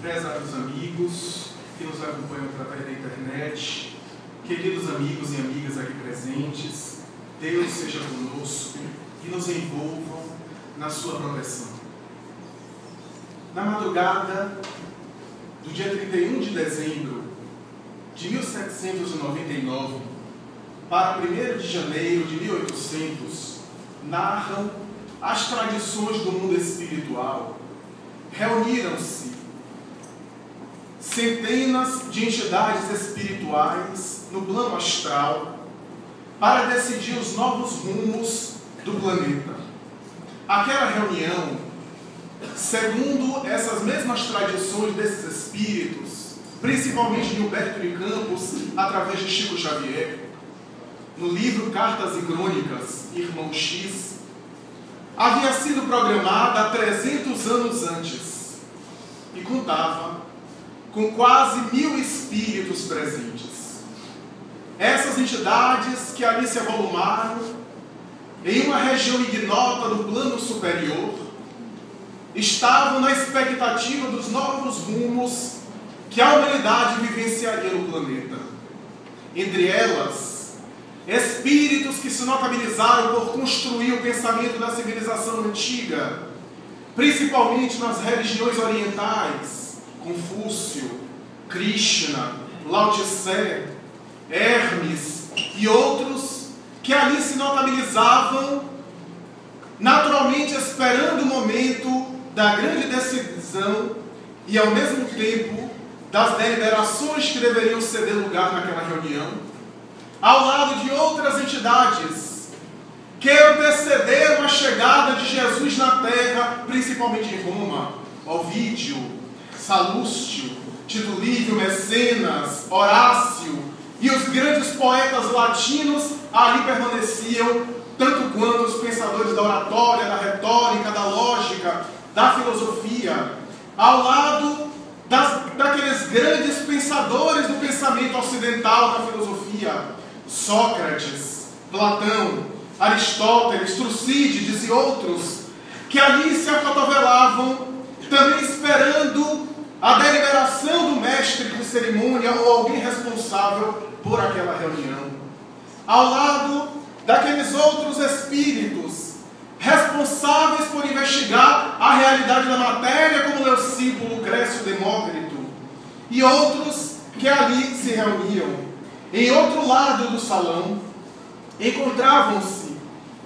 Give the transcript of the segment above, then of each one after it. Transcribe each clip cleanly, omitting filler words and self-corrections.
Prezados amigos que nos acompanham através da internet, queridos amigos e amigas aqui presentes, Deus seja conosco e nos envolvam na sua proteção. Na madrugada do dia 31 de dezembro de 1799 para 1º de janeiro de 1800, narram as tradições do mundo espiritual. Reuniram-se centenas de entidades espirituais no plano astral para decidir os novos rumos do planeta. Aquela reunião, segundo essas mesmas tradições desses espíritos, principalmente de Humberto de Campos, através de Chico Xavier, no livro Cartas e Crônicas, Irmão X, havia sido programada há 300 anos antes e contava com quase 1000 espíritos presentes. Essas entidades que ali se avolumaram em uma região ignota do plano superior estavam na expectativa dos novos rumos que a humanidade vivenciaria no planeta. Entre elas, espíritos que se notabilizaram por construir o pensamento da civilização antiga, principalmente nas religiões orientais, Confúcio, Krishna, Lao Tse, Hermes e outros que ali se notabilizavam, naturalmente esperando o momento da grande decisão e ao mesmo tempo das deliberações que deveriam ceder lugar naquela reunião, ao lado de outras entidades que antecederam a chegada de Jesus na Terra, principalmente em Roma: Ovídio, Salúcio, Tito Livio, Mecenas, Horácio e os grandes poetas latinos ali permaneciam, tanto quanto os pensadores da oratória, da retórica, da lógica, da filosofia, ao lado daqueles grandes pensadores do pensamento ocidental da filosofia: Sócrates, Platão, Aristóteles, Tucídides e outros, que ali se acotovelavam, também esperando a deliberação do mestre de cerimônia ou alguém responsável por aquela reunião. Ao lado daqueles outros espíritos responsáveis por investigar a realidade da matéria, como Leucipo, Lucrécio, Demócrito, e outros que ali se reuniam. Em outro lado do salão, encontravam-se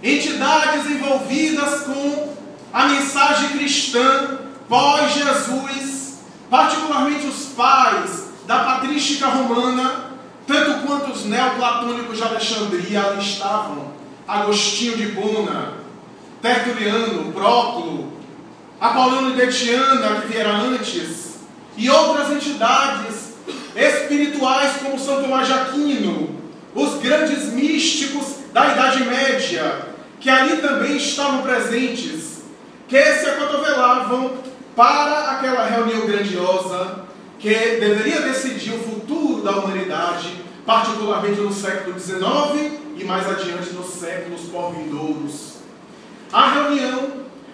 entidades envolvidas com a mensagem cristã pós-Jesus, particularmente os pais da patrística romana, tanto quanto os neoplatônicos de Alexandria ali estavam: Agostinho de Hipona, Tertuliano, Próculo, Apolônio de Tiana, que viera antes, e outras entidades espirituais como São Tomás de Aquino, os grandes místicos da Idade Média, que ali também estavam presentes, que se acotovelavam para aquela reunião grandiosa que deveria decidir o futuro da humanidade, particularmente no século XIX e mais adiante nos séculos por-vindouros. A reunião,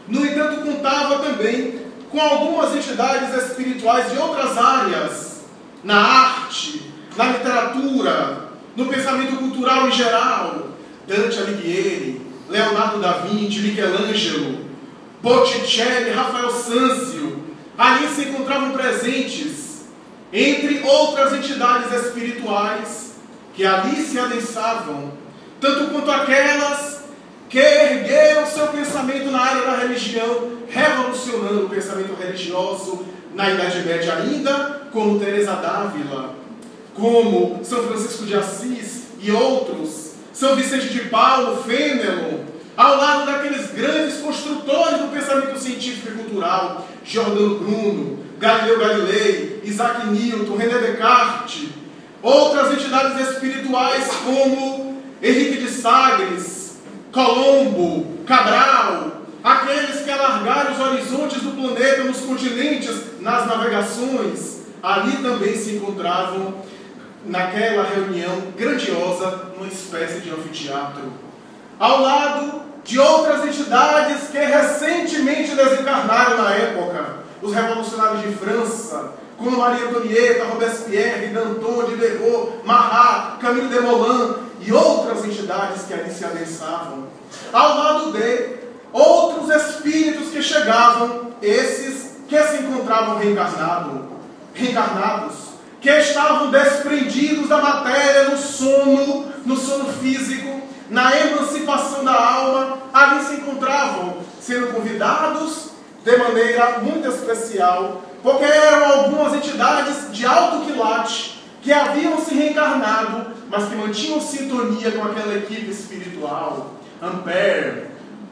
no entanto, contava também com algumas entidades espirituais de outras áreas, na arte, na literatura, no pensamento cultural em geral: Dante Alighieri, Leonardo da Vinci, Michelangelo, Botticelli, Rafael Sanzio. Ali se encontravam presentes, entre outras entidades espirituais que ali se adensavam, tanto quanto aquelas que ergueram seu pensamento na área da religião, revolucionando o pensamento religioso na Idade Média ainda, como Teresa d'Ávila, como São Francisco de Assis e outros, São Vicente de Paulo, Fênelon, ao lado daqueles grandes construtores do pensamento científico e cultural: Giordano Bruno, Galileu Galilei, Isaac Newton, René Descartes, outras entidades espirituais como Henrique de Sagres, Colombo, Cabral, aqueles que alargaram os horizontes do planeta nos continentes, nas navegações. Ali também se encontravam, naquela reunião grandiosa, numa espécie de anfiteatro, ao lado de outras entidades que recentemente desencarnaram na época, os revolucionários de França, como Maria Antonieta, Robespierre, Danton, Diderot, Marat, Camille Desmoulins e outras entidades que ali se adensavam. Ao lado de outros espíritos que chegavam, esses que se encontravam reencarnados, que estavam desprendidos da matéria no sono físico, na emancipação da alma, ali se encontravam, sendo convidados de maneira muito especial, porque eram algumas entidades de alto quilate que haviam se reencarnado, mas que mantinham sintonia com aquela equipe espiritual. Ampère,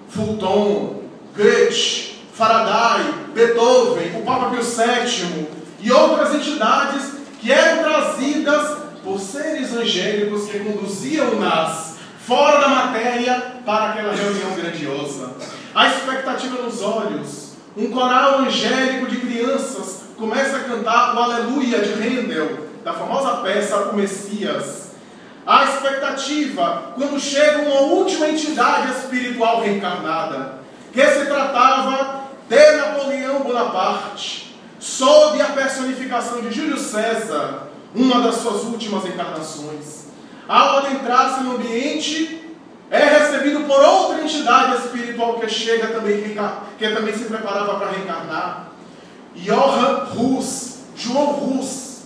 Fulton, Goethe, Faraday, Beethoven, o Papa Pio VII e outras entidades que eram trazidas por seres angélicos que conduziam-nas fora da matéria para aquela reunião grandiosa. A expectativa nos olhos, um coral angélico de crianças começa a cantar o Aleluia de Handel, da famosa peça O Messias. A expectativa quando chega uma última entidade espiritual reencarnada, que se tratava de Napoleão Bonaparte, sob a personificação de Júlio César, uma das suas últimas encarnações. Ao adentrar-se no ambiente, é recebido por outra entidade espiritual que chega também, que também se preparava para reencarnar. Johann Hus, João Hus,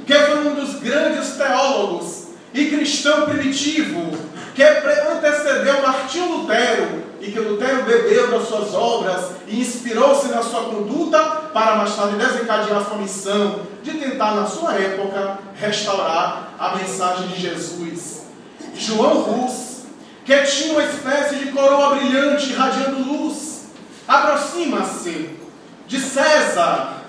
que foi um dos grandes teólogos e cristão primitivo, que antecedeu Martinho Lutero, e que Lutero bebeu das suas obras e inspirou-se na sua conduta para mais tarde desencadear sua missão de tentar, na sua época, restaurar a mensagem de Jesus. João Hus, que tinha uma espécie de coroa brilhante irradiando luz, aproxima-se de César,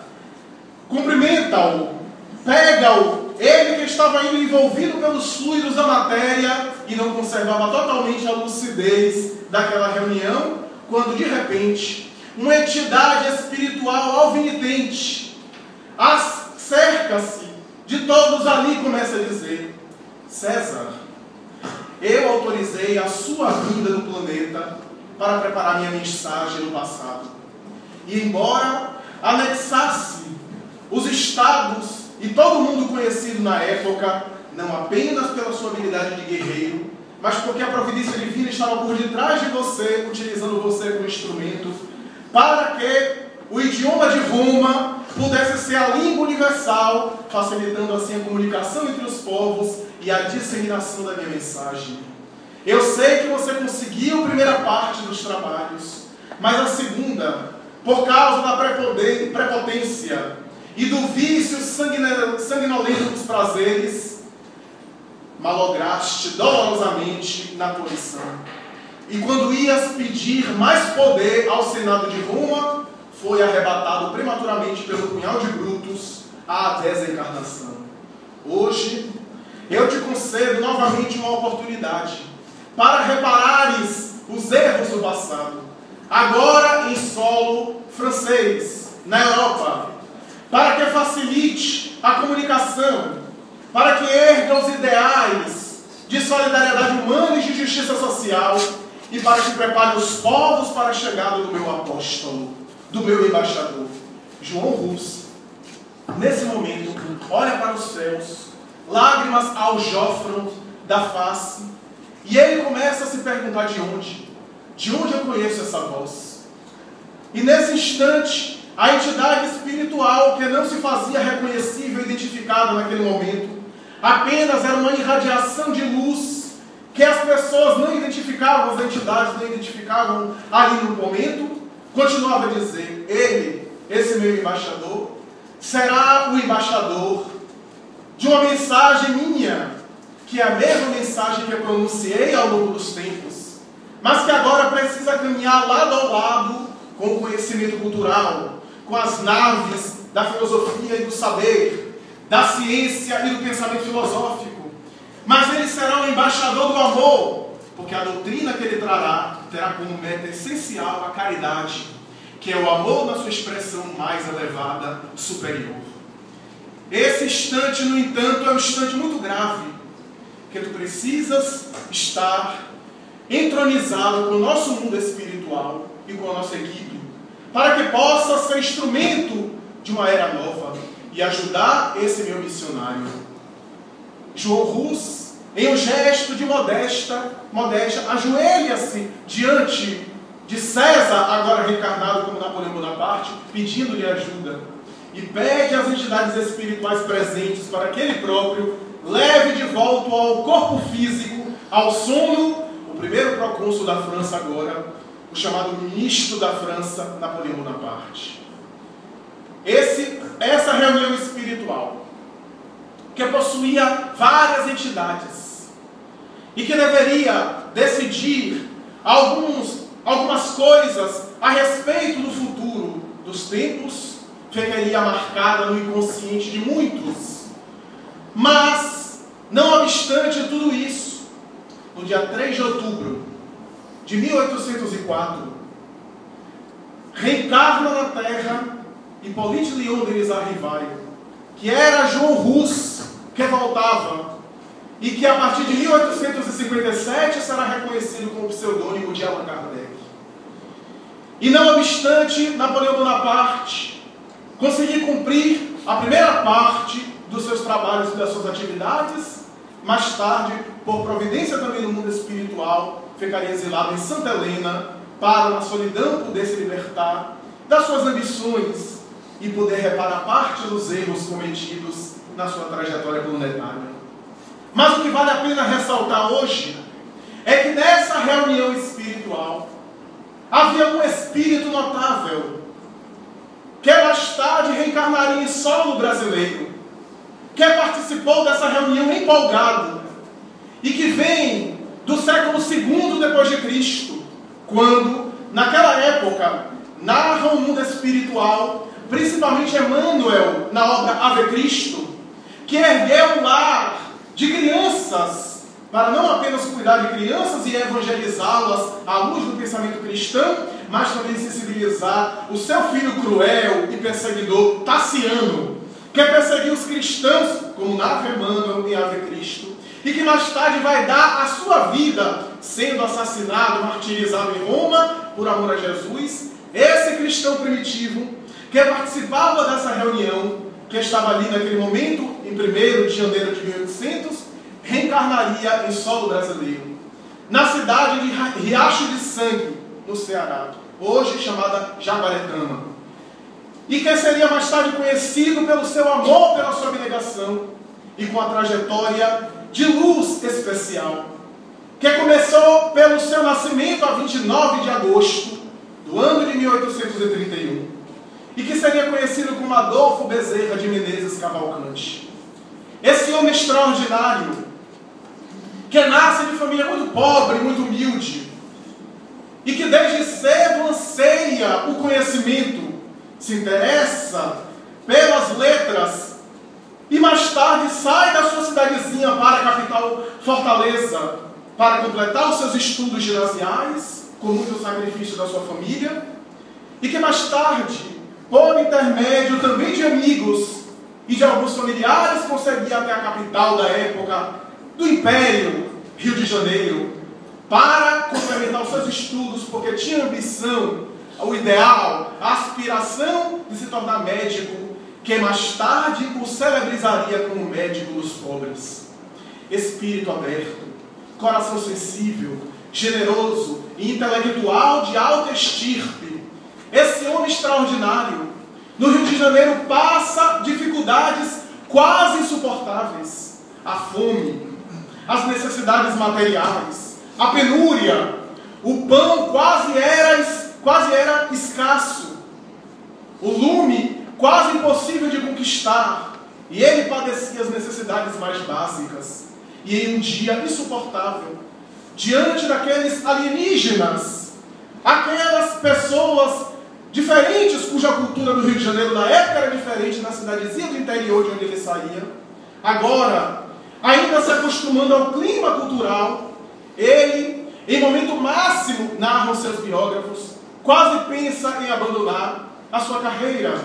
cumprimenta-o, pega-o, ele que estava indo envolvido pelos fluidos da matéria e não conservava totalmente a lucidez daquela reunião, quando de repente uma entidade espiritual alvinitente cerca-se de todos ali e começa a dizer: César, eu autorizei a sua vinda do planeta para preparar minha mensagem no passado. E embora anexasse os estados e todo mundo conhecido na época, não apenas pela sua habilidade de guerreiro, mas porque a providência divina estava por detrás de você, utilizando você como instrumento, para que o idioma de Roma pudesse ser a língua universal, facilitando assim a comunicação entre os povos e a disseminação da minha mensagem. Eu sei que você conseguiu a primeira parte dos trabalhos, mas a segunda, por causa da prepotência e do vício sanguinolento dos prazeres, malograste dolorosamente na tua missão. E quando ias pedir mais poder ao Senado de Roma, foi arrebatado prematuramente pelo punhal de Brutus à desencarnação. Hoje, eu te concedo novamente uma oportunidade para reparares os erros do passado, agora em solo francês, na Europa, para que facilite a comunicação, para que erga os ideais de solidariedade humana e de justiça social, e para que prepare os povos para a chegada do meu apóstolo, do meu embaixador. João Hus, nesse momento, olha para os céus, lágrimas aljofram da face, e ele começa a se perguntar de onde eu conheço essa voz. E nesse instante, a entidade espiritual que não se fazia reconhecível, identificada naquele momento, apenas era uma irradiação de luz que as pessoas não identificavam, as entidades não identificavam ali no momento, continuava a dizer: ele, esse meu embaixador, será o embaixador de uma mensagem minha, que é a mesma mensagem que eu pronunciei ao longo dos tempos, mas que agora precisa caminhar lado ao lado com o conhecimento cultural, com as naves da filosofia e do saber, da ciência e do pensamento filosófico. Mas ele será o embaixador do amor, porque a doutrina que ele trará terá como meta essencial a caridade, que é o amor na sua expressão mais elevada, superior. Esse instante, no entanto, é um instante muito grave, que tu precisas estar entronizado com o nosso mundo espiritual e com a nossa equipe, para que possa ser instrumento de uma era nova e ajudar esse meu missionário. João Rus, em um gesto de modéstia, ajoelha-se diante de César, agora reencarnado como Napoleão Bonaparte, pedindo-lhe ajuda, e pede às entidades espirituais presentes para que ele próprio leve de volta ao corpo físico, ao sono, o primeiro procônsul da França agora, o chamado ministro da França, Napoleão Bonaparte. Essa reunião espiritual, que possuía várias entidades, e que deveria decidir algumas coisas a respeito do futuro dos tempos, ficaria marcada no inconsciente de muitos. Mas, não obstante tudo isso, no dia 3 de outubro de 1804, reencarna na Terra Hippolyte Léon Denis Arrivaille, que era João Rus, que voltava, e que a partir de 1857 será reconhecido com o pseudônimo de Allan Kardec. E não obstante Napoleão Bonaparte conseguir cumprir a primeira parte dos seus trabalhos e das suas atividades, mais tarde, por providência também no mundo espiritual, ficaria exilado em Santa Helena para, na solidão, poder se libertar das suas ambições e poder reparar parte dos erros cometidos na sua trajetória planetária. Mas o que vale a pena ressaltar hoje é que nessa reunião espiritual havia um espírito notável, que mais tarde reencarnaria em solo brasileiro, que participou dessa reunião empolgado, e que vem do século II depois de Cristo, quando, naquela época, narra o mundo espiritual, principalmente Emmanuel, na obra Ave Cristo, que ergueu um lar de crianças, para não apenas cuidar de crianças e evangelizá-las à luz do pensamento cristão, mas também sensibilizar o seu filho cruel e perseguidor, Tassiano, que perseguiu os cristãos, como narra Emmanuel em Ave Cristo, e que mais tarde vai dar a sua vida, sendo assassinado, martirizado em Roma, por amor a Jesus. Esse cristão primitivo, que participava dessa reunião, que estava ali naquele momento, em 1º de janeiro de 1800, reencarnaria em solo brasileiro, na cidade de Riacho de Sangue, no Ceará, hoje chamada Jaguaretama, e que seria mais tarde conhecido pelo seu amor, pela sua abnegação, e com a trajetória de luz especial, que começou pelo seu nascimento a 29 de agosto do ano de 1831, e que seria conhecido como Adolfo Bezerra de Menezes Cavalcante. Esse homem extraordinário, que nasce de família muito pobre, muito humilde, e que desde cedo anseia o conhecimento, se interessa pelas letras, e mais tarde sai da sua cidadezinha para a capital Fortaleza, para completar os seus estudos ginasiais, com muito sacrifício da sua família, e que mais tarde, por intermédio também de amigos e de alguns familiares, conseguia até a capital da época do Império, Rio de Janeiro, para complementar os seus estudos, porque tinha ambição, o ideal, a aspiração de se tornar médico, que mais tarde o celebrizaria como médico dos pobres. Espírito aberto, coração sensível, generoso e intelectual de alta estirpe, esse homem extraordinário, no Rio de Janeiro, passa dificuldades quase insuportáveis. A fome, as necessidades materiais, a penúria, o pão quase era escasso, o lume quase impossível de conquistar, e ele padecia as necessidades mais básicas. E em um dia insuportável, diante daqueles alienígenas, aquelas pessoas diferentes, cuja cultura do Rio de Janeiro na época era diferente, na cidadezinha do interior de onde ele saía, agora, ainda se acostumando ao clima cultural, ele, em momento máximo, narram seus biógrafos, quase pensa em abandonar a sua carreira,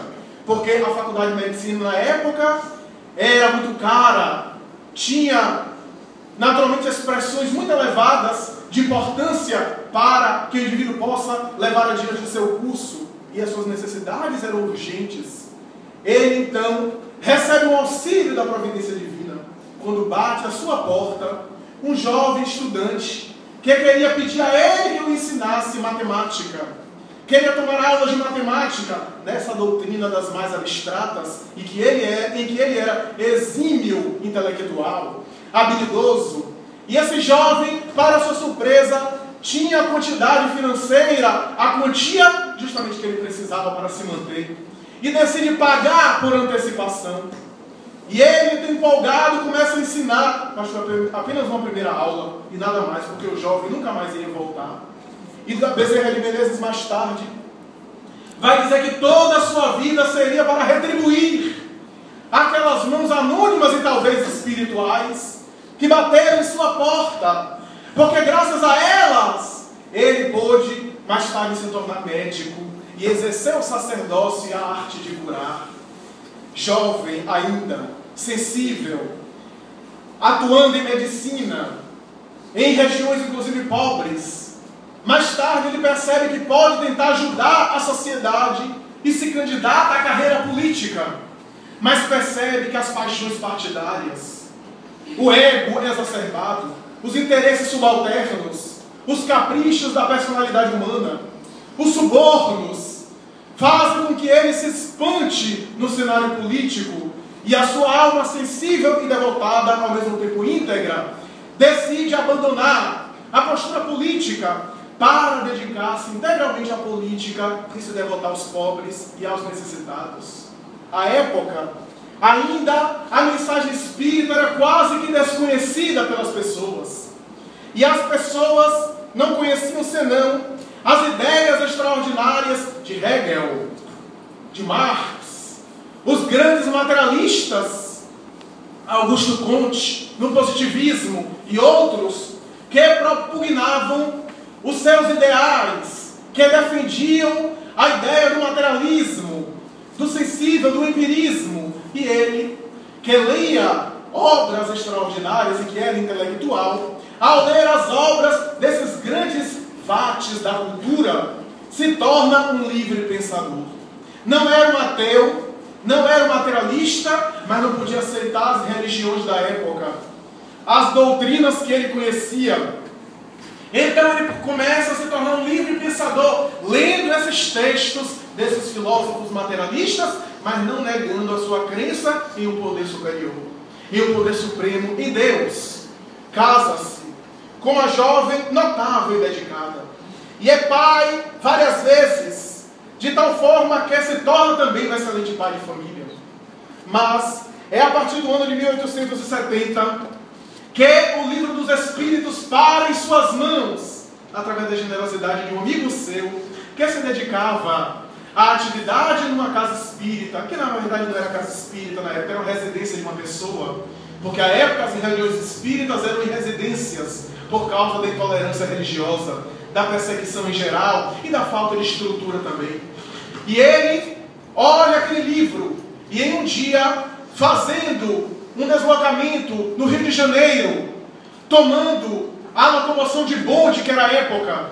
porque a faculdade de medicina na época era muito cara, tinha naturalmente expressões muito elevadas de importância para que o indivíduo possa levar adiante o seu curso, e as suas necessidades eram urgentes, ele então recebe um auxílio da providência divina, quando bate à sua porta um jovem estudante que queria pedir a ele que o ensinasse matemática, queria tomar aulas de matemática nessa doutrina das mais abstratas, em que ele era exímio intelectual, habilidoso. E esse jovem, para sua surpresa, tinha a quantidade financeira, a quantia justamente que ele precisava para se manter, e decide pagar por antecipação. E ele, empolgado, começa a ensinar, mas foi apenas uma primeira aula e nada mais, porque o jovem nunca mais ia voltar. E Bezerra de Menezes, mais tarde, vai dizer que toda a sua vida seria para retribuir aquelas mãos anônimas e talvez espirituais que bateram em sua porta, porque graças a elas ele pôde mais tarde se tornar médico e exercer o sacerdócio e a arte de curar. Jovem ainda, sensível, atuando em medicina, em regiões inclusive pobres. Mais tarde ele percebe que pode tentar ajudar a sociedade e se candidata à carreira política, mas percebe que as paixões partidárias, o ego exacerbado, os interesses subalternos, os caprichos da personalidade humana, os subornos, fazem com que ele se espante no cenário político e a sua alma sensível e devotada, ao mesmo tempo íntegra, decide abandonar a postura política para dedicar-se integralmente à política e se devotar aos pobres e aos necessitados. À época, ainda a mensagem espírita era quase que desconhecida pelas pessoas. E as pessoas não conheciam senão as ideias extraordinárias de Hegel, de Marx, os grandes materialistas, Augusto Comte, no positivismo, e outros que propugnavam os seus ideais, que defendiam a ideia do materialismo, do sensível, do empirismo. E ele, que lia obras extraordinárias e que era intelectual, ao ler as obras desses grandes vates da cultura, se torna um livre pensador. Não era um ateu, não era um materialista, mas não podia aceitar as religiões da época, as doutrinas que ele conhecia. Então ele começa a se tornar um livre pensador, lendo esses textos desses filósofos materialistas, mas não negando a sua crença em um poder superior, em um poder supremo, em Deus. Casa-se com uma jovem notável e dedicada, e é pai várias vezes, de tal forma que se torna também um excelente pai de família. Mas é a partir do ano de 1870 que o livro dos Espíritos para em suas mãos, através da generosidade de um amigo seu, que se dedicava à atividade numa casa espírita, que na verdade não era casa espírita na época, era uma residência de uma pessoa, porque à época as reuniões espíritas eram em residências, por causa da intolerância religiosa, da perseguição em geral e da falta de estrutura também. E ele olha aquele livro, e em um dia, fazendo um deslocamento no Rio de Janeiro, tomando a locomoção de bonde, que era a época,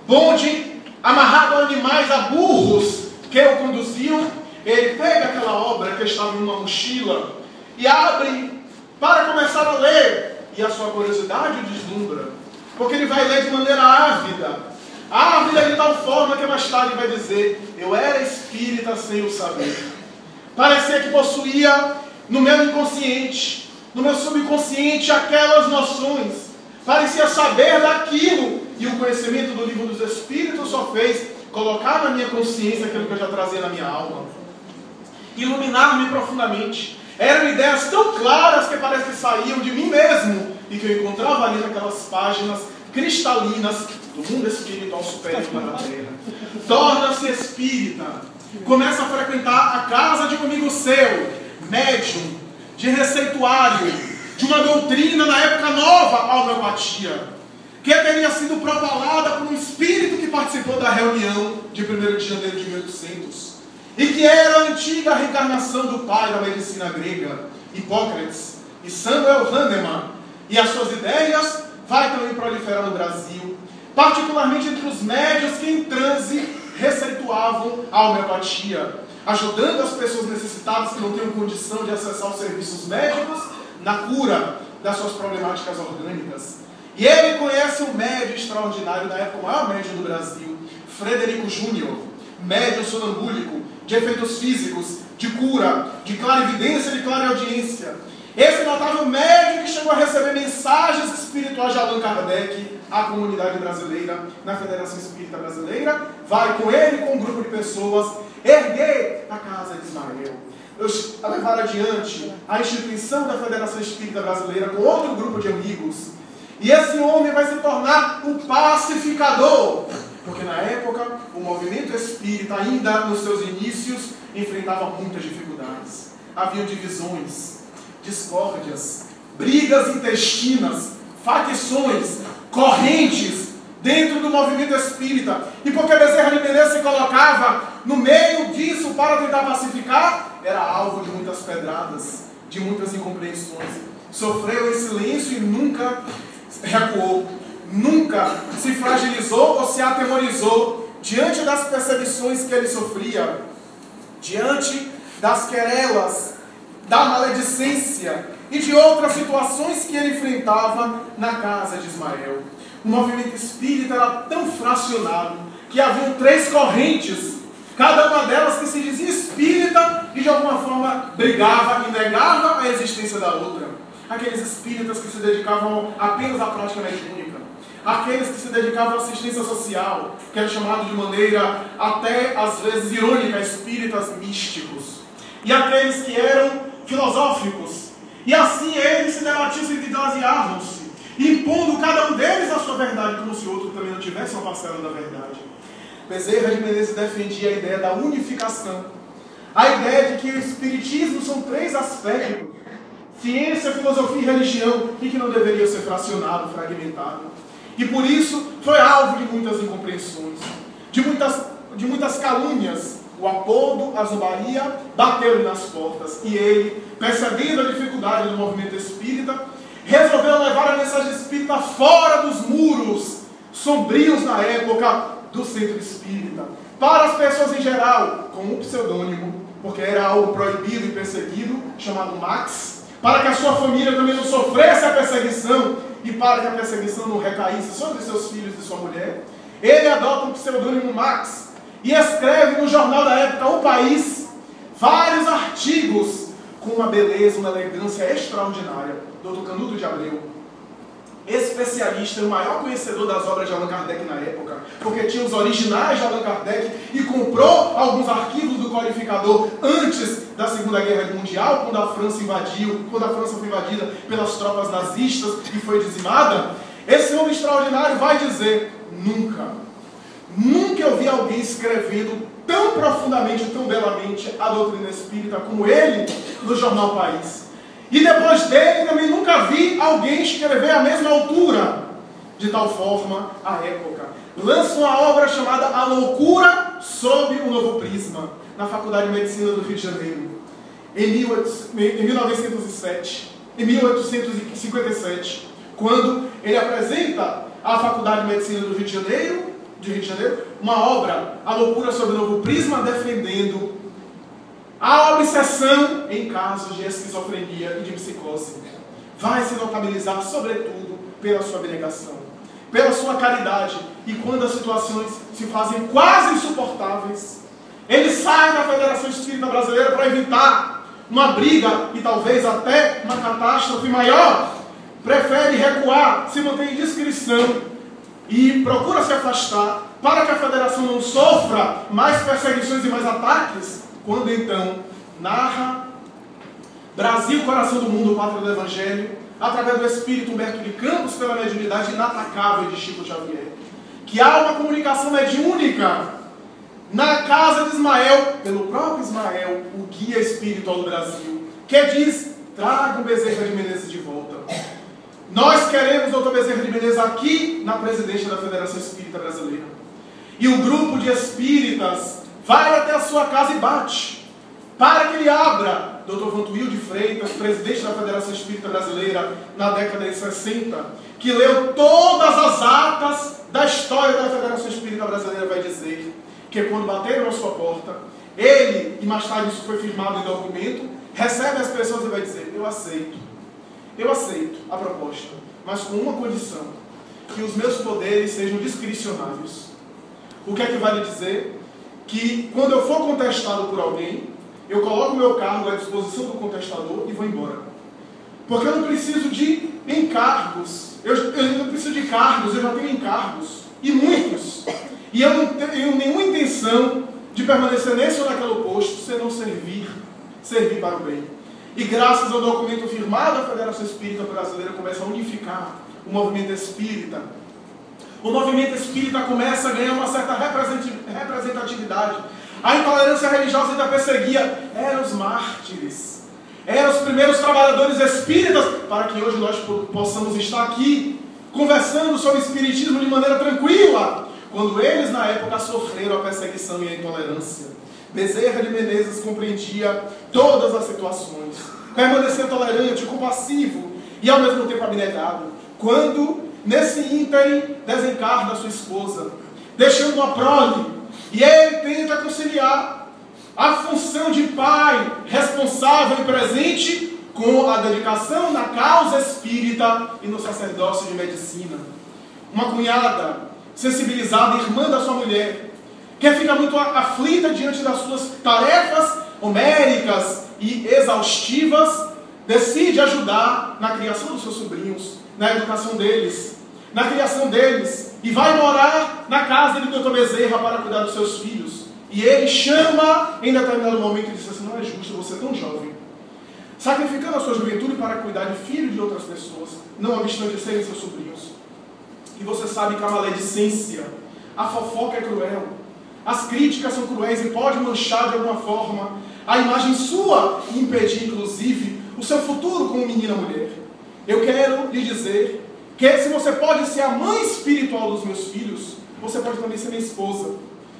bonde amarrado a animais, a burros que o conduziam, ele pega aquela obra que estava em uma mochila e abre para começar a ler, e a sua curiosidade o deslumbra, porque ele vai ler de maneira ávida de tal forma que mais tarde vai dizer: eu era espírita sem o saber. Parecia que possuía no meu inconsciente, no meu subconsciente, aquelas noções. Parecia saber daquilo, e o conhecimento do livro dos Espíritos só fez colocar na minha consciência aquilo que eu já trazia na minha alma, iluminar-me profundamente. Eram ideias tão claras que parece que saíam de mim mesmo, e que eu encontrava ali naquelas páginas cristalinas do mundo espiritual superior da terra. Torna-se espírita, começa a frequentar a casa de um amigo seu, médium, de receituário, de uma doutrina na época nova, a homeopatia, que teria sido propalada por um espírito que participou da reunião de 1º de janeiro de 1800, e que era a antiga reencarnação do pai da medicina grega, Hipócrates, e Samuel Hahnemann. E as suas ideias vai também proliferar no Brasil, particularmente entre os médios que em transe receituavam a homeopatia, ajudando as pessoas necessitadas que não tinham condição de acessar os serviços médicos na cura das suas problemáticas orgânicas. E ele conhece um médium extraordinário, na época o maior médium do Brasil, Frederico Júnior, médium sonambúlico, de efeitos físicos, de cura, de clarividência, de clareaudiência. Esse notável médium que chegou a receber mensagens espirituais de Allan Kardec à comunidade brasileira, na Federação Espírita Brasileira, vai com ele, com um grupo de pessoas, erguer a Casa de Ismael, a levar adiante a instituição da Federação Espírita Brasileira com outro grupo de amigos. E esse homem vai se tornar um pacificador, porque na época o movimento espírita, ainda nos seus inícios, enfrentava muitas dificuldades. Havia divisões, discórdias, brigas intestinas, facções, correntes dentro do movimento espírita. E porque Bezerra de Menezes se colocava no meio disso para tentar pacificar, era alvo de muitas pedradas, de muitas incompreensões. Sofreu em silêncio e nunca recuou, nunca se fragilizou ou se atemorizou diante das perseguições que ele sofria, diante das querelas, da maledicência e de outras situações que ele enfrentava na Casa de Ismael. O movimento espírita era tão fracionado que haviam 3 correntes, cada uma delas que se dizia espírita e de alguma forma brigava e negava a existência da outra. Aqueles espíritas que se dedicavam apenas à prática mediúnica, aqueles que se dedicavam à assistência social, que era chamado de maneira até às vezes irônica, espíritas místicos, e aqueles que eram filosóficos, e assim eles se debatiam e digladiavam-se, impondo cada um deles a sua verdade, como se o outro também não tivesse uma parcela da verdade. Bezerra de Menezes defendia a ideia da unificação, a ideia de que o espiritismo são 3 aspectos: ciência, filosofia e religião, e que não deveria ser fracionado, fragmentado. E por isso foi alvo de muitas incompreensões, de muitas calúnias. O apodo, a zombaria, bateu-lhe nas portas. E ele, percebendo a dificuldade do movimento espírita, resolveu levar a mensagem espírita fora dos muros sombrios na época do centro espírita, para as pessoas em geral, com um pseudônimo, porque era algo proibido e perseguido, chamado Max, para que a sua família também não sofresse a perseguição e para que a perseguição não recaísse sobre seus filhos e sua mulher. Ele adota o pseudônimo Max e escreve no jornal da época, O País, vários artigos com uma beleza, uma elegância extraordinária. Dr. Canuto de Abreu, especialista e o maior conhecedor das obras de Allan Kardec na época, porque tinha os originais de Allan Kardec e comprou alguns arquivos do codificador antes da Segunda Guerra Mundial, quando a França foi invadida pelas tropas nazistas e foi dizimada. Esse homem extraordinário vai dizer: nunca eu vi alguém escrevendo tão profundamente, tão belamente a doutrina espírita como ele no jornal País. E depois dele também nunca vi alguém escrever a mesma altura. De tal forma, à época, lança uma obra chamada A Loucura sob o Novo Prisma, na Faculdade de Medicina do Rio de Janeiro, em 1857, quando ele apresenta à Faculdade de Medicina do Rio de Janeiro, uma obra, A Loucura sob o Novo Prisma, defendendo a obsessão em casos de esquizofrenia e de psicose. Vai se notabilizar, sobretudo, pela sua abnegação, pela sua caridade. E quando as situações se fazem quase insuportáveis, ele sai da Federação Espírita Brasileira para evitar uma briga e talvez até uma catástrofe maior. Prefere recuar, se mantém em discrição e procura se afastar para que a Federação não sofra mais perseguições e mais ataques. Quando então narra Brasil, Coração do Mundo, Pátria do Evangelho, através do Espírito Humberto de Campos, pela mediunidade inatacável de Chico Xavier, que há uma comunicação mediúnica na Casa de Ismael, pelo próprio Ismael, o guia espiritual do Brasil, que diz: traga o Bezerra de Menezes de volta. Nós queremos o Dr. Bezerra de Menezes aqui na presidência da Federação Espírita Brasileira. E o grupo de espíritas vai até a sua casa e bate, para que ele abra. Dr. Vantuil de Freitas, presidente da Federação Espírita Brasileira na década de 60, que leu todas as atas da história da Federação Espírita Brasileira, vai dizer Porque quando bateram na sua porta, ele, e mais tarde isso foi firmado em documento, recebe as pessoas e vai dizer: eu aceito a proposta, mas com uma condição, que os meus poderes sejam discricionários. O que é que vale dizer? Que quando eu for contestado por alguém, eu coloco o meu cargo à disposição do contestador e vou embora. Porque eu não preciso de encargos. Eu não preciso de cargos, eu já tenho encargos. E muitos. E eu não tenho nenhuma intenção de permanecer nesse ou naquele posto, se não servir para o bem. E graças ao documento firmado, a Federação Espírita Brasileira começa a unificar o movimento espírita. O movimento espírita começa a ganhar uma certa representatividade. A intolerância religiosa ainda perseguia. Eram os mártires. Eram os primeiros trabalhadores espíritas, para que hoje nós possamos estar aqui conversando sobre o espiritismo de maneira tranquila, quando eles na época sofreram a perseguição e a intolerância. Bezerra de Menezes compreendia todas as situações, permanecia tolerante, compassivo e ao mesmo tempo abnegado. Quando nesse ínterim desencarna a sua esposa, deixando uma prole, e ele tenta conciliar a função de pai responsável e presente com a dedicação na causa espírita e no sacerdócio de medicina. Uma cunhada sensibilizada, irmã da sua mulher, que fica muito aflita diante das suas tarefas homéricas e exaustivas, decide ajudar na criação dos seus sobrinhos, na educação deles, na criação deles, e vai morar na casa de Dr. Bezerra para cuidar dos seus filhos. E ele chama em determinado momento e diz assim: não é justo você tão jovem, sacrificando a sua juventude para cuidar de filhos de outras pessoas, não obstante serem seus sobrinhos. E você sabe que a maledicência, a fofoca é cruel, as críticas são cruéis e pode manchar de alguma forma a imagem sua e impedir, inclusive, o seu futuro como menina mulher. Eu quero lhe dizer que se você pode ser a mãe espiritual dos meus filhos, você pode também ser minha esposa.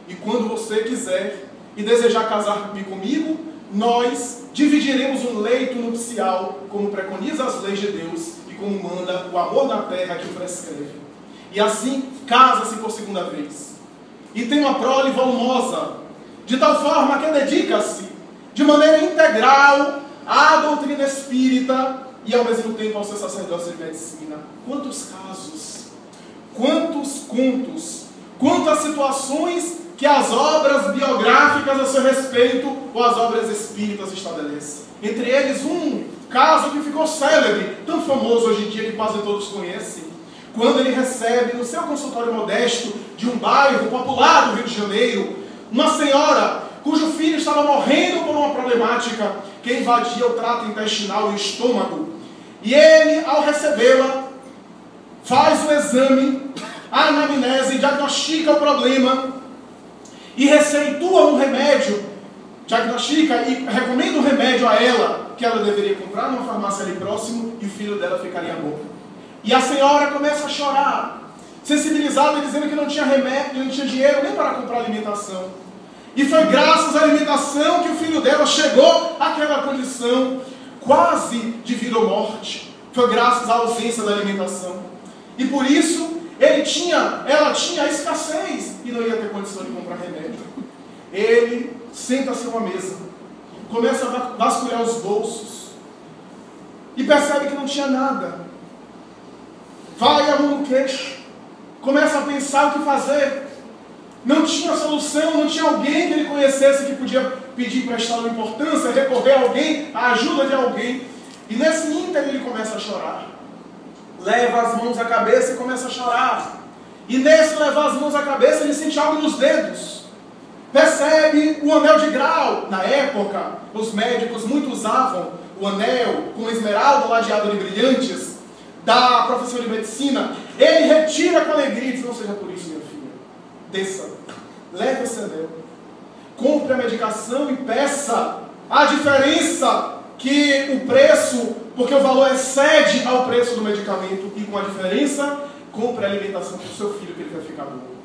E quando você quiser e desejar casar comigo, nós dividiremos um leito nupcial, como preconiza as leis de Deus e como manda o amor na terra que o prescreve. E assim, casa-se por segunda vez. E tem uma prole volumosa, de tal forma que dedica-se de maneira integral à doutrina espírita e ao mesmo tempo ao seu sacerdócio de medicina. Quantos casos, quantos contos, quantas situações que as obras biográficas a seu respeito ou as obras espíritas estabelecem. Entre eles um caso que ficou célebre, tão famoso hoje em dia que quase todos conhecem, quando ele recebe no seu consultório modesto de um bairro popular do Rio de Janeiro, uma senhora cujo filho estava morrendo por uma problemática que invadia o trato intestinal e o estômago. E ele, ao recebê-la, faz o exame, a anamnese, diagnostica o problema e receitua um remédio, diagnostica e recomenda um remédio a ela, que ela deveria comprar numa farmácia ali próximo, e o filho dela ficaria bom. E a senhora começa a chorar, sensibilizada, dizendo que não tinha remédio, não tinha dinheiro nem para comprar alimentação. E foi graças à alimentação que o filho dela chegou àquela condição quase de vida ou morte. Foi graças à ausência da alimentação. E por isso ela tinha a escassez e não ia ter condição de comprar remédio. Ele senta-se a uma mesa, começa a vasculhar os bolsos e percebe que não tinha nada. Vai a mão no queixo, começa a pensar o que fazer. Não tinha solução, não tinha alguém que ele conhecesse que podia pedir emprestado importância, recorrer a alguém, a ajuda de alguém. E nesse ínterim ele começa a chorar. Leva as mãos à cabeça e começa a chorar. E nesse levar as mãos à cabeça ele sente algo nos dedos. Percebe o anel de grau. Na época, os médicos muito usavam o anel com esmeralda ladeado de brilhantes da profissão de medicina. Ele retira com alegria e diz: não seja por isso, minha filha. Desça, leve esse anel, compre a medicação e peça a diferença que o preço, porque o valor excede ao preço do medicamento, e com a diferença, compre a alimentação para o seu filho, que ele vai ficar bom.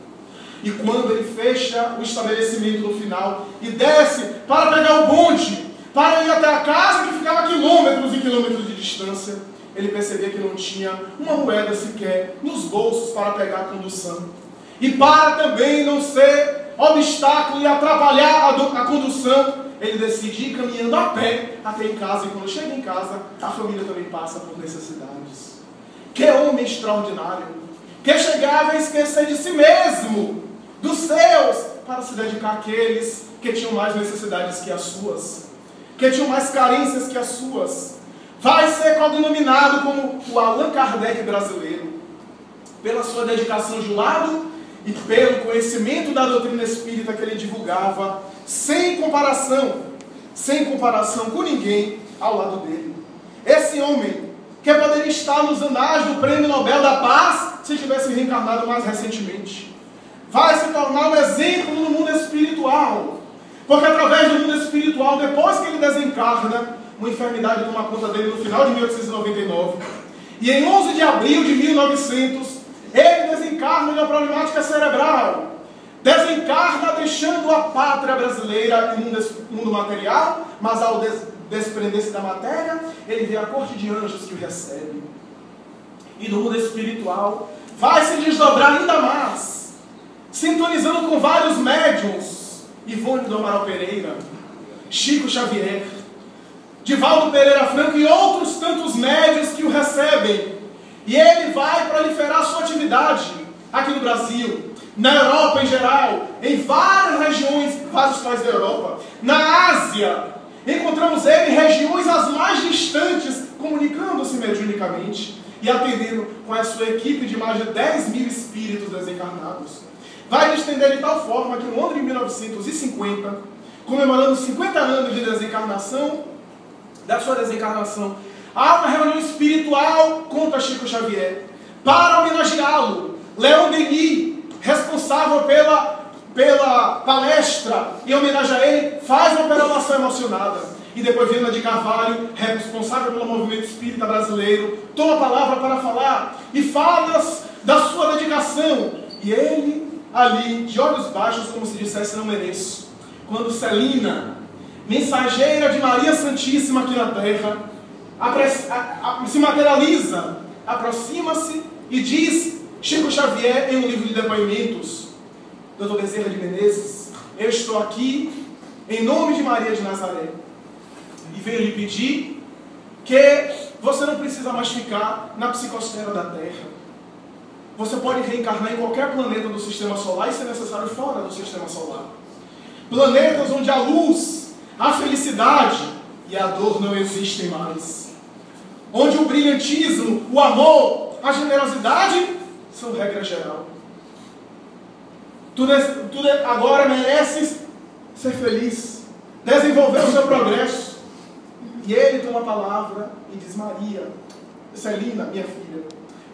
E quando ele fecha o estabelecimento no final e desce para pegar o bonde, para ir até a casa que ficava a quilômetros e quilômetros de distância, ele percebia que não tinha uma moeda sequer nos bolsos para pegar a condução. E para também não ser obstáculo e atrapalhar a condução, ele decide ir caminhando a pé até em casa, e quando chega em casa, a família também passa por necessidades. Que homem extraordinário, que chegava a esquecer de si mesmo, dos seus, para se dedicar àqueles que tinham mais necessidades que as suas, que tinham mais carências que as suas. Vai ser cognominado como o Allan Kardec brasileiro, pela sua dedicação de um lado e pelo conhecimento da doutrina espírita que ele divulgava, sem comparação com ninguém ao lado dele. Esse homem, que poderia estar nos anais do Prêmio Nobel da Paz, se tivesse reencarnado mais recentemente, vai se tornar um exemplo no mundo espiritual, porque através do mundo espiritual, depois que ele desencarna, uma enfermidade toma conta dele no final de 1899, e em 11 de abril de 1900, ele desencarna de uma problemática cerebral. Desencarna deixando a pátria brasileira e o mundo material, mas ao desprender-se da matéria, ele vê a corte de anjos que o recebe. E no mundo espiritual, vai se desdobrar ainda mais, sintonizando com vários médiuns, Ivone do Amaral Pereira, Chico Xavier, Divaldo Pereira Franco e outros tantos médiuns que o recebem. E ele vai proliferar sua atividade aqui no Brasil, na Europa em geral, em várias regiões, vários países da Europa, na Ásia. Encontramos ele em regiões as mais distantes, comunicando-se mediunicamente e atendendo com a sua equipe de mais de 10 mil espíritos desencarnados. Vai estender de tal forma que no ano de 1950, comemorando 50 anos de desencarnação, da sua desencarnação, há uma reunião espiritual, conta Chico Xavier, para homenageá-lo. Leon Denis, responsável pela palestra, em homenagem a ele, faz uma peroração emocionada. E depois Viana de Carvalho, responsável pelo movimento espírita brasileiro, toma a palavra para falar e fala da sua dedicação. E ele, ali, de olhos baixos, como se dissesse, não mereço. Quando Celina, mensageira de Maria Santíssima aqui na Terra, se materializa, aproxima-se e diz, Chico Xavier, em um livro de depoimentos, Dr. Bezerra de Menezes, eu estou aqui em nome de Maria de Nazaré e venho lhe pedir que você não precisa mais ficar na psicosfera da Terra. Você pode reencarnar em qualquer planeta do Sistema Solar e, se necessário, fora do Sistema Solar. Planetas onde a luz, a felicidade e a dor não existem mais. Onde o brilhantismo, o amor, a generosidade são regra geral. Tu agora mereces ser feliz, desenvolver o seu progresso. E ele toma a palavra e diz, Maria, Celina, minha filha,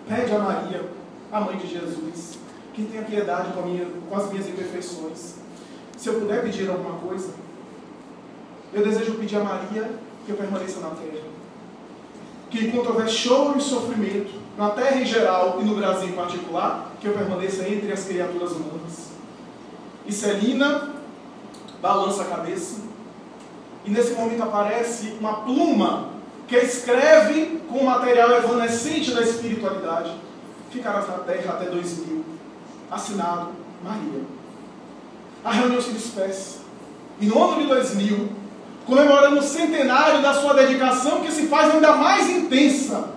pede a Maria, a mãe de Jesus, que tenha piedade com as minhas imperfeições. Se eu puder pedir alguma coisa, eu desejo pedir a Maria que eu permaneça na terra. Que enquanto houver choro e sofrimento, na terra em geral e no Brasil em particular, que eu permaneça entre as criaturas humanas. E Celina balança a cabeça, e nesse momento aparece uma pluma que escreve com o material evanescente da espiritualidade. Ficarás na terra até 2000. Assinado, Maria. A reunião se despeça. E no ano de 2000, comemorando o centenário da sua dedicação, que se faz ainda mais intensa,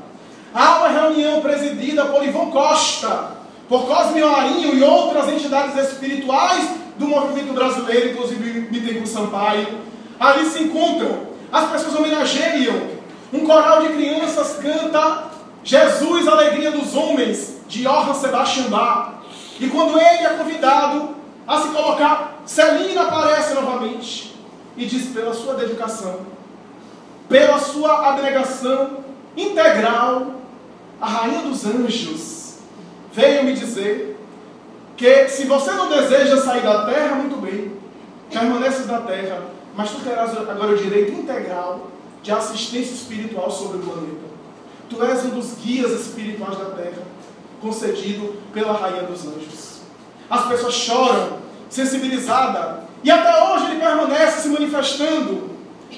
há uma reunião presidida por Ivon Costa, por Cosme Marinho e outras entidades espirituais do movimento brasileiro, inclusive Bittencourt Sampaio. Ali se encontram, as pessoas homenageiam, um coral de crianças canta Jesus, Alegria dos Homens, de Johann Sebastian Bach. E quando ele é convidado a se colocar, Celina aparece novamente e diz, pela sua dedicação, pela sua abnegação integral, a Rainha dos Anjos veio me dizer que se você não deseja sair da terra, muito bem, permaneces na terra, mas tu terás agora o direito integral de assistência espiritual sobre o planeta. Tu és um dos guias espirituais da terra, concedido pela Rainha dos Anjos. As pessoas choram, sensibilizadas, e até hoje ele permanece se manifestando,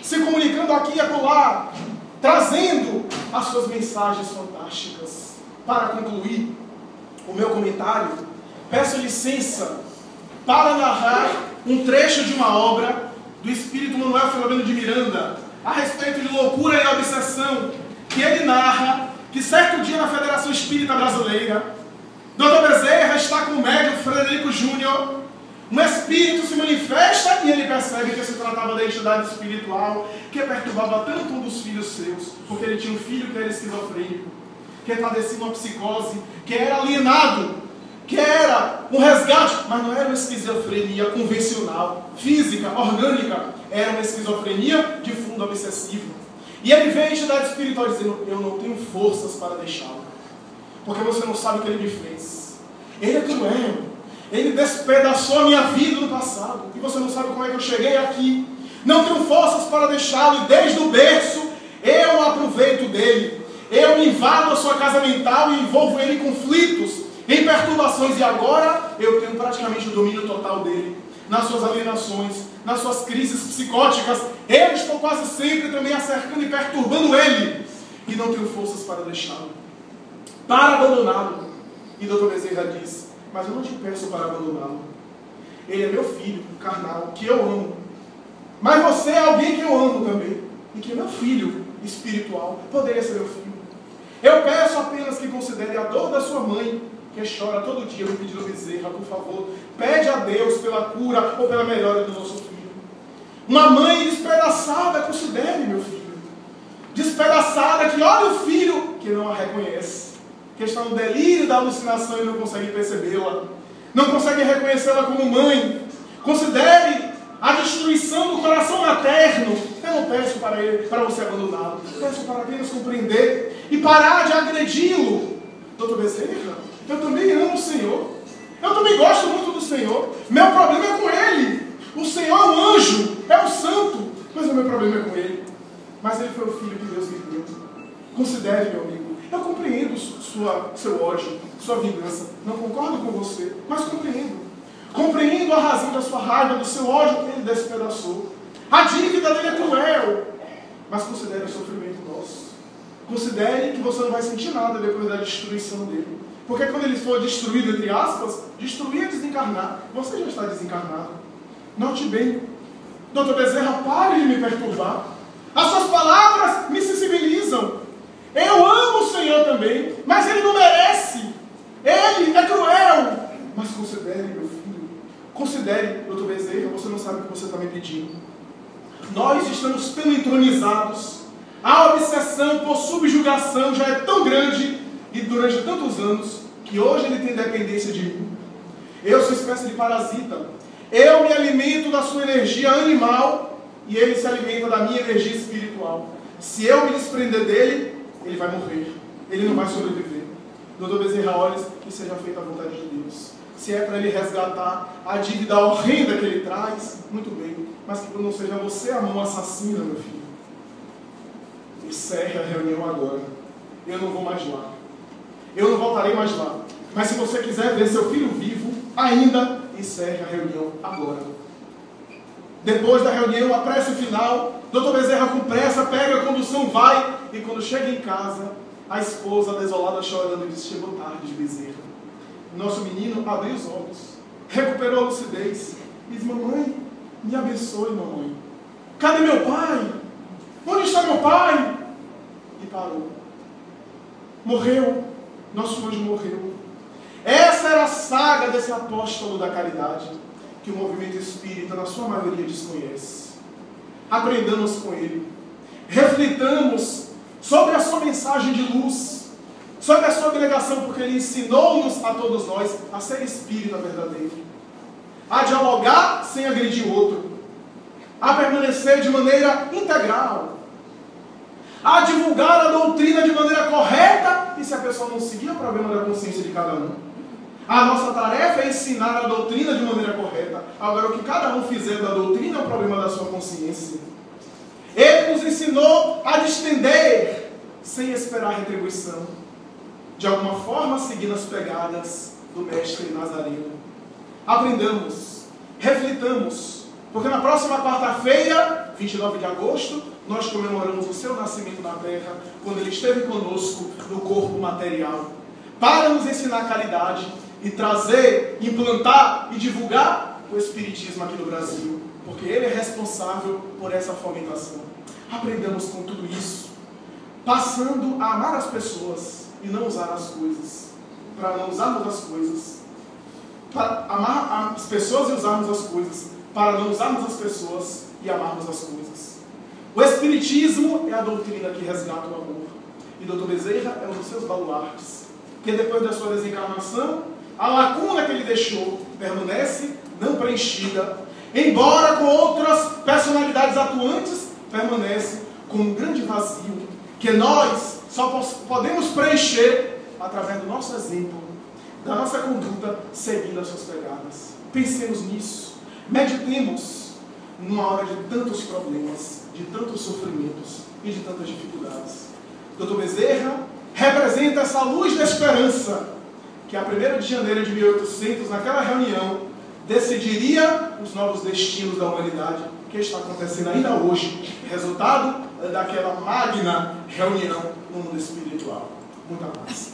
se comunicando aqui e acolá, trazendo as suas mensagens fantásticas. Para concluir o meu comentário, peço licença para narrar um trecho de uma obra do espírito Manuel Filomeno de Miranda a respeito de loucura e obsessão, que ele narra que certo dia na Federação Espírita Brasileira, Dr. Bezerra está com o médium Frederico Júnior, um espírito se manifesta e ele percebe que se tratava da entidade espiritual que perturbava tanto um dos filhos seus, porque ele tinha um filho que era esquizofrênico, que padecia uma psicose, que era alienado, que era um resgate, mas não era uma esquizofrenia convencional, física, orgânica, era uma esquizofrenia de fundo obsessivo. E ele vê a entidade espiritual dizendo: eu não tenho forças para deixá-lo, porque você não sabe o que ele me fez. Ele é cruel, ele despedaçou a minha vida no passado, e você não sabe como é que eu cheguei aqui. Não tenho forças para deixá-lo, e desde o berço eu aproveito dele. Eu invado a sua casa mental e envolvo ele em conflitos, em perturbações, e agora eu tenho praticamente o domínio total dele, nas suas alienações, nas suas crises psicóticas. Eu estou quase sempre também acercando e perturbando ele, e não tenho forças para deixá-lo, para abandoná-lo. E Dr. Bezerra diz: mas eu não te peço para abandoná-lo. Ele é meu filho carnal, que eu amo. Mas você é alguém que eu amo também, e que é meu filho espiritual, poderia ser meu filho. Eu peço apenas que considere a dor da sua mãe, que chora todo dia me pedindo: Bezerra, por favor, pede a Deus pela cura ou pela melhora do nosso filho. Uma mãe despedaçada, considere meu filho. Despedaçada, que olha o filho, que não a reconhece, que está no delírio da alucinação e não consegue percebê-la, não consegue reconhecê-la como mãe. Considere a destruição do coração materno. Eu não peço para você abandoná-lo, peço para apenas compreender e parar de agredi-lo. Dr. Bezerra, eu também amo o Senhor, eu também gosto muito do Senhor. Meu problema é com Ele. O Senhor é um anjo, é um santo, mas o meu problema é com Ele. Mas Ele foi o filho que Deus me deu. Considere, meu amigo, eu compreendo seu ódio, sua vingança. Não concordo com você, mas compreendo. Compreendo a razão da sua raiva, do seu ódio que Ele despedaçou. A dívida dele é cruel, mas considere o sofrimento nosso. Considere que você não vai sentir nada depois da destruição dele. Porque quando ele for destruído, entre aspas, destruir é desencarnar. Você já está desencarnado. Note bem, Dr. Bezerra, pare de me perturbar. As suas palavras me sensibilizam. Eu amo o Senhor também, mas Ele não merece. Ele é cruel. Mas considere, meu filho, considere, Dr. Bezerra, você não sabe o que você está me pedindo. Nós estamos tão entronizados. A obsessão por subjugação já é tão grande e durante tantos anos que hoje ele tem dependência de mim. Eu sou espécie de parasita. Eu me alimento da sua energia animal e ele se alimenta da minha energia espiritual. Se eu me desprender dele, ele vai morrer. Ele não vai sobreviver. Dr. Bezerra, olha, que seja feita a vontade de Deus. Se é para ele resgatar a dívida horrenda que ele traz, muito bem. Mas que não seja você a mão assassina, meu filho. Encerre a reunião agora. Eu não vou mais lá. Eu não voltarei mais lá. Mas se você quiser ver seu filho vivo, ainda encerre a reunião agora. Depois da reunião, a prece final, Dr. Bezerra com pressa pega a condução, vai, e quando chega em casa, a esposa desolada chorando diz: chegou tarde, Bezerra. Nosso menino abriu os olhos, recuperou a lucidez, diz: mamãe, me abençoe, mamãe. Cadê meu pai? Onde está meu pai? E parou. Morreu. Nosso anjo morreu. Essa era a saga desse apóstolo da caridade, que o movimento espírita, na sua maioria, desconhece. Aprendamos com ele. Reflitamos sobre a sua mensagem de luz, sobre a sua abnegação, porque ele ensinou-nos a todos nós a ser espírita verdadeiro, a dialogar sem agredir o outro, a permanecer de maneira integral, a divulgar a doutrina de maneira correta, e se a pessoa não seguir, é o problema da consciência de cada um. A nossa tarefa é ensinar a doutrina de maneira correta. Agora, o que cada um fizer da doutrina é o problema da sua consciência. Ele nos ensinou a distender sem esperar retribuição, de alguma forma seguindo as pegadas do mestre Nazareno. Aprendamos, reflitamos, porque na próxima quarta-feira, 29 de agosto, nós comemoramos o seu nascimento na terra, quando ele esteve conosco no corpo material, para nos ensinar a caridade e trazer, implantar e divulgar o Espiritismo aqui no Brasil, porque ele é responsável por essa fomentação. Aprendamos com tudo isso, passando a amar as pessoas e não usar as coisas, para não usarmos as coisas, para amar as pessoas e usarmos as coisas, para não usarmos as pessoas e amarmos as coisas. O Espiritismo é a doutrina que resgata o amor. E Dr. Bezerra é um dos seus baluartes, que depois da sua desencarnação, a lacuna que ele deixou permanece não preenchida, embora com outras personalidades atuantes, permanece com um grande vazio, que nós só podemos preencher através do nosso exemplo, da nossa conduta, seguindo as suas pegadas. Pensemos nisso, meditemos numa hora de tantos problemas, de tantos sofrimentos e de tantas dificuldades. Dr. Bezerra representa essa luz da esperança, que a 1º de janeiro de 1800, naquela reunião, decidiria os novos destinos da humanidade, que está acontecendo ainda hoje, resultado daquela magna reunião no mundo espiritual. Muita paz.